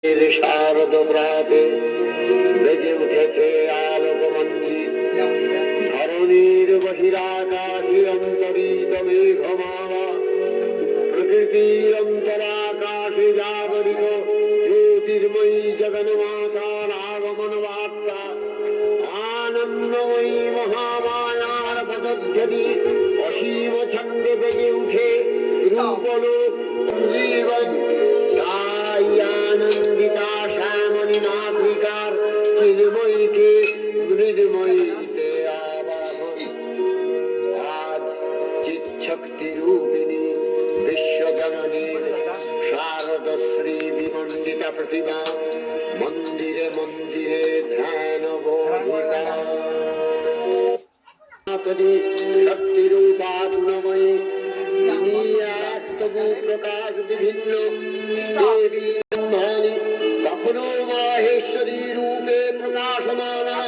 শারদ প্রাতে বেজে উঠেছে আলোকমঞ্জি, ধরণীর বহিরাকাশে অন্তরিত মেঘমালা, প্রকৃতির অন্তরাকাশে জাগরিত জ্যোতির্ময়ী জগন্মাতার আগমন বার্তা, আনন্দময়ী মহামায়ার পদধ্বনি অসীম ছন্দে বেজে উঠে রূপলোক জীবন। আনন্দিতা শ্যামলী মাতৃকার চিন্ময়ীকে মৃদময়ীতে আবাহন। আজ চিৎশক্তি রূপিণী বিশ্বজননী শারদশ্রী বিমণ্ডিতা প্রতিভা মন্দিরে মন্দিরে ধ্যান বোধিতা। শক্তিরূপা গুণময়ী তিনি এক তবু প্রকাশ বিভিন্ন দেবী ব্রহ্মাণী, কখনো মাহেশ্বরী রূপে প্রকাশমানা,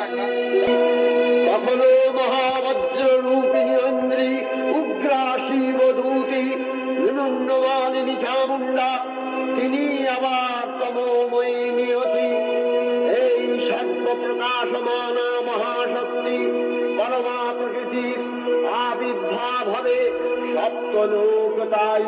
কখনো মহাবজ্র রূপিণী অন্ধ্রী উগ্রা শিবদূতি নিম্নমালিনী চামুণ্ডা, তিনি আবার তমোময়ী নিয়তি। এই সর্বপ্রকাশমানা মহাশক্তি পরমা প্রকৃতির আবির্ভাব হবে সপ্তলোক তাই